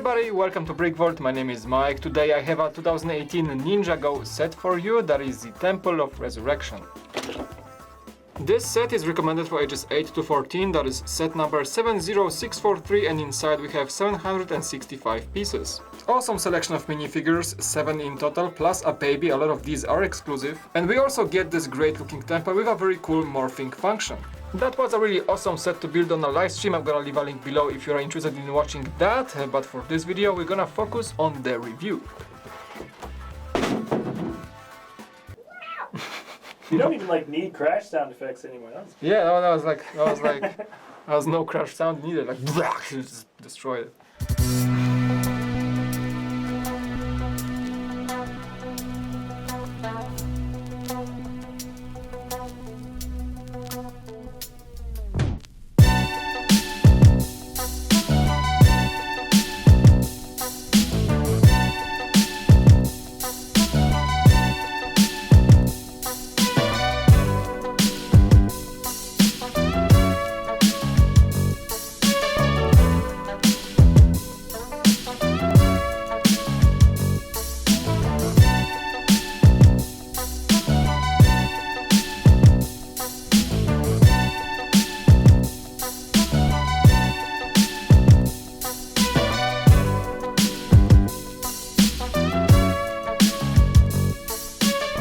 everybody, welcome to BrickVault. My name is Mike. Today I have a 2018 Ninjago set for you, that is the Temple of Resurrection. This set is recommended for ages 8 to 14, that is set number 70643, and inside we have 765 pieces. Awesome selection of minifigures, 7 in total, plus a baby, a lot of these are exclusive. And we also get this great looking temple with a very cool morphing function. That was a really awesome set to build on a live stream. I'm gonna leave a link below if you're interested in watching that, but for this video we're gonna focus on the review. You don't even need crash sound effects anymore. Yeah, that was no crash sound needed. Like just destroyed it.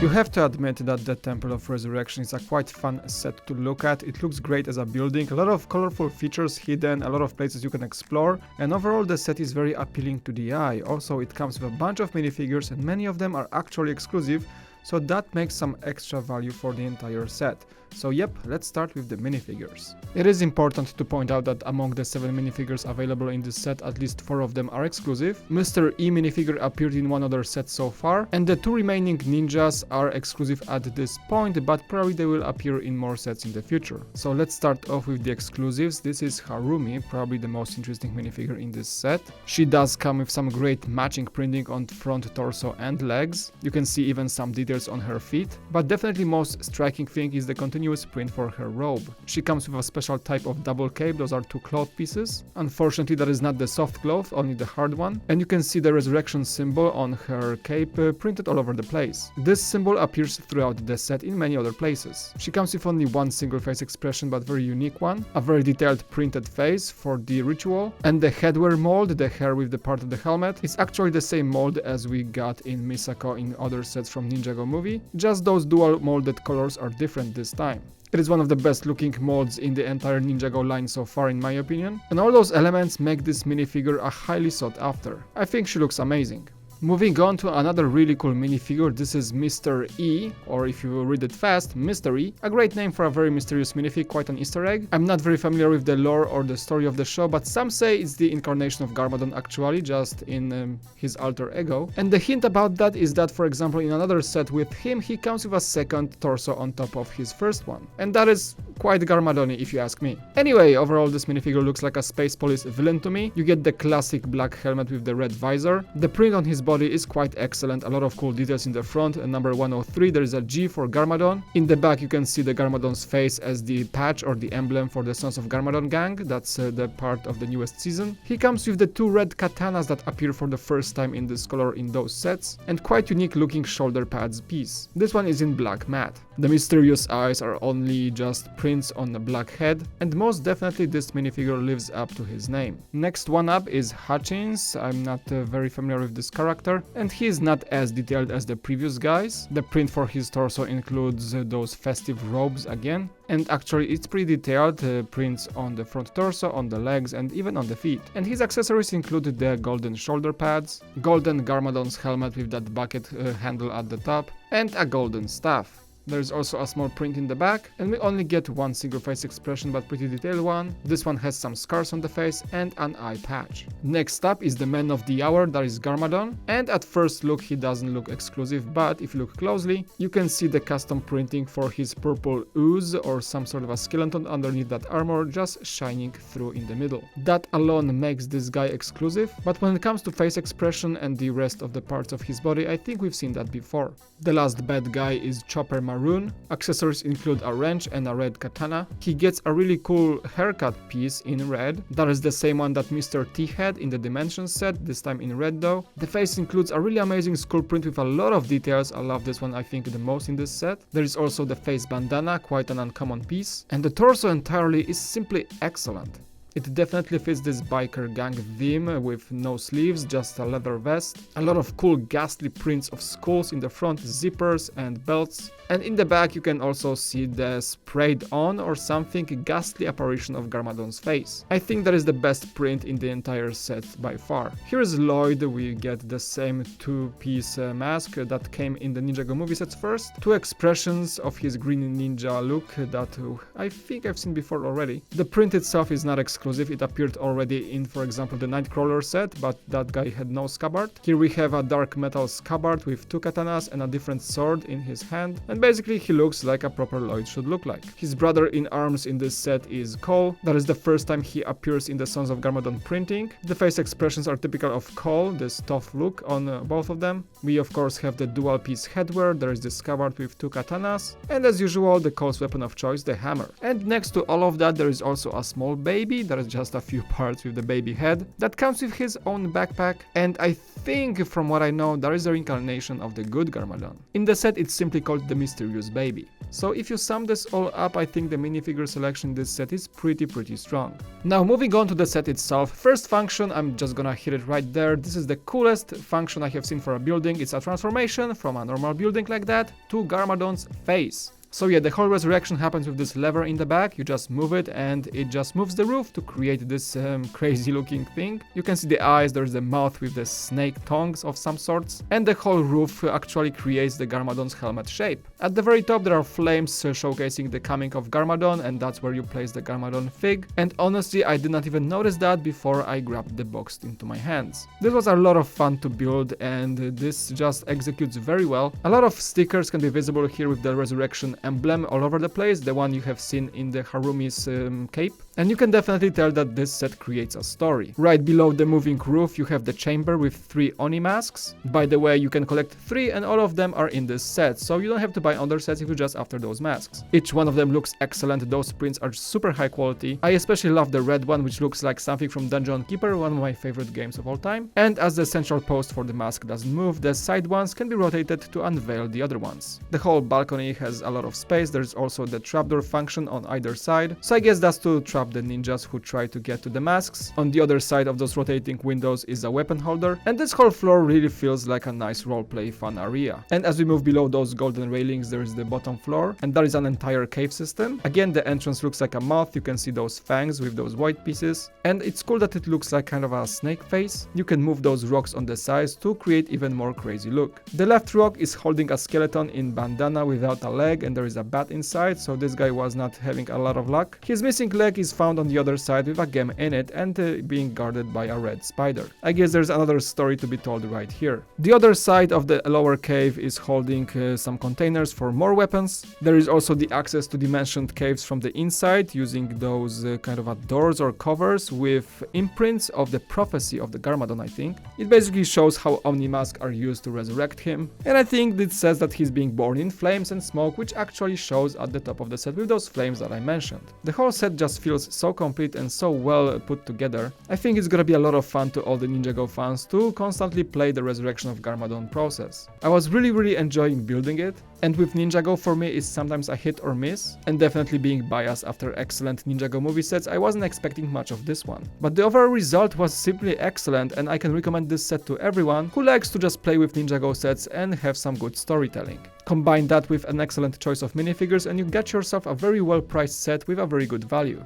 You have to admit that the Temple of Resurrection is a quite fun set to look at. It looks great as a building, a lot of colorful features hidden, a lot of places you can explore, and overall the set is very appealing to the eye. Also, it comes with a bunch of minifigures and many of them are actually exclusive, so that makes some extra value for the entire set. So yep, let's start with the minifigures. It is important to point out that among the 7 minifigures available in this set, at least 4 of them are exclusive. Mr. E minifigure appeared in one other set so far, and the 2 remaining ninjas are exclusive at this point, but probably they will appear in more sets in the future. So let's start off with the exclusives. This is Harumi, probably the most interesting minifigure in this set. She does come with some great matching printing on front torso and legs. You can see even some details on her feet, but definitely most striking thing is the continuous print for her robe. She comes with a special type of double cape, those are 2 cloth pieces. Unfortunately that is not the soft cloth, only the hard one, and you can see the resurrection symbol on her cape printed all over the place. This symbol appears throughout the set in many other places. She comes with only one single face expression, but very unique one, a very detailed printed face for the ritual, and the headwear mold, the hair with the part of the helmet, is actually the same mold as we got in Misako in other sets from Ninjago movie, just those dual molded colors are different this time. It is one of the best looking molds in the entire Ninjago line so far in my opinion, and all those elements make this minifigure a highly sought after. I think she looks amazing. Moving on to another really cool minifigure, this is Mr. E, or if you read it fast, Mystery, a great name for a very mysterious minifig, quite an Easter egg. I'm not very familiar with the lore or the story of the show, but some say it's the incarnation of Garmadon actually, just in his alter ego. And the hint about that is that, for example, in another set with him, he comes with a second torso on top of his first one. And that is quite Garmadon-y if you ask me. Anyway, overall this minifigure looks like a space police villain to me. You get the classic black helmet with the red visor. The print on his body is quite excellent, a lot of cool details in the front. Number 103, there is a G for Garmadon. In the back you can see the Garmadon's face as the patch or the emblem for the Sons of Garmadon gang, that's the part of the newest season. He comes with the 2 red katanas that appear for the first time in this color in those sets, and quite unique looking shoulder pads piece. This one is in black matte. The mysterious eyes are only just prints on a black head, and most definitely this minifigure lives up to his name. Next one up is Hutchins. I'm not very familiar with this character, and he is not as detailed as the previous guys. The print for his torso includes those festive robes again, and actually it's pretty detailed, prints on the front torso, on the legs, and even on the feet. And his accessories include the golden shoulder pads, golden Garmadon's helmet with that bucket handle at the top, and a golden staff. There's also a small print in the back, and we only get one single face expression, but pretty detailed one. This one has some scars on the face and an eye patch. Next up is the man of the hour, that is Garmadon, and at first look he doesn't look exclusive, but if you look closely you can see the custom printing for his purple ooze or some sort of a skeleton underneath that armor just shining through in the middle. That alone makes this guy exclusive, but when it comes to face expression and the rest of the parts of his body, I think we've seen that before. The last bad guy is Chopper Marine maroon. Accessories include a wrench and a red katana. He gets a really cool haircut piece in red. That is the same one that Mr. T had in the Dimensions set, this time in red though. The face includes a really amazing skull print with a lot of details. I love this one, I think, the most in this set. There is also the face bandana, quite an uncommon piece. And the torso entirely is simply excellent. It definitely fits this biker gang theme with no sleeves, just a leather vest. A lot of cool ghastly prints of skulls in the front, zippers and belts. And in the back you can also see the sprayed on or something ghastly apparition of Garmadon's face. I think that is the best print in the entire set by far. Here is Lloyd. We get the same two-piece mask that came in the Ninjago movie sets first. Two expressions of his green ninja look that I think I've seen before already. The print itself is not exclusive. It appeared already in, for example, the Nightcrawler set, but that guy had no scabbard. Here we have a dark metal scabbard with two katanas and a different sword in his hand, and basically he looks like a proper Lloyd should look like. His brother in arms in this set is Cole. That is the first time he appears in the Sons of Garmadon printing. The face expressions are typical of Cole, this tough look on both of them. We of course have the dual piece headwear. There is the scabbard with two katanas, and as usual the Cole's weapon of choice, the hammer. And next to all of that there is also a small baby. There is just a few parts with the baby head that comes with his own backpack, and I think from what I know that is a reincarnation of the good Garmadon. In the set it's simply called the Mysterious Baby. So if you sum this all up, I think the minifigure selection in this set is pretty strong. Now moving on to the set itself. First function, I'm just gonna hit it right there. This is the coolest function I have seen for a building. It's a transformation from a normal building like that to Garmadon's face. So yeah, the whole resurrection happens with this lever in the back. You just move it and it just moves the roof to create this crazy looking thing. You can see the eyes, there's the mouth with the snake tongues of some sorts, and the whole roof actually creates the Garmadon's helmet shape. At the very top there are flames showcasing the coming of Garmadon, and that's where you place the Garmadon fig. And honestly, I did not even notice that before I grabbed the box into my hands. This was a lot of fun to build, and this just executes very well. A lot of stickers can be visible here with the resurrection emblem all over the place, the one you have seen in the Harumi's cape. And you can definitely tell that this set creates a story. Right below the moving roof you have the chamber with 3 Oni masks. By the way, you can collect 3 and all of them are in this set, so you don't have to buy other sets if you just after those masks. Each one of them looks excellent, those prints are super high quality. I especially love the red one, which looks like something from Dungeon Keeper, one of my favorite games of all time. And as the central post for the mask doesn't move, the side ones can be rotated to unveil the other ones. The whole balcony has a lot of space. There's also the trapdoor function on either side, so I guess that's to trap the ninjas who try to get to the masks. On the other side of those rotating windows is a weapon holder, and this whole floor really feels like a nice roleplay fun area. And as we move below those golden railings, there is the bottom floor, and that is an entire cave system. Again, the entrance looks like a mouth. You can see those fangs with those white pieces, and it's cool that it looks like kind of a snake face. You can move those rocks on the sides to create even more crazy look. The left rock is holding a skeleton in bandana without a leg, and there is a bat inside, so this guy was not having a lot of luck. His missing leg is found on the other side with a gem in it and being guarded by a red spider. I guess there's another story to be told right here. The other side of the lower cave is holding some containers for more weapons. There is also the access to dimensioned caves from the inside using those kind of doors or covers with imprints of the prophecy of the Garmadon, I think. It basically shows how Omni masks are used to resurrect him, and I think it says that he's being born in flames and smoke, which actually shows at the top of the set with those flames that I mentioned. The whole set just feels so complete and so well put together. I think it's gonna be a lot of fun to all the Ninjago fans to constantly play the Resurrection of Garmadon process. I was really enjoying building it, and with Ninjago for me it's sometimes a hit or miss, and definitely being biased after excellent Ninjago movie sets, I wasn't expecting much of this one. But the overall result was simply excellent, and I can recommend this set to everyone who likes to just play with Ninjago sets and have some good storytelling. Combine that with an excellent choice of minifigures and you get yourself a very well priced set with a very good value.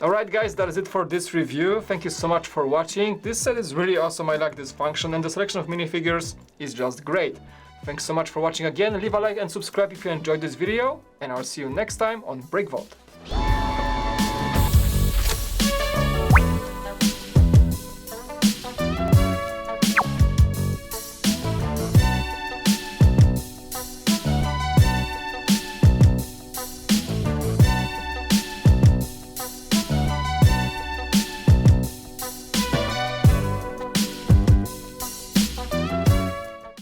Alright guys, that is it for this review. Thank you so much for watching. This set is really awesome, I like this function, and the selection of minifigures is just great. Thanks so much for watching again. Leave a like and subscribe if you enjoyed this video, and I'll see you next time on BrickVault.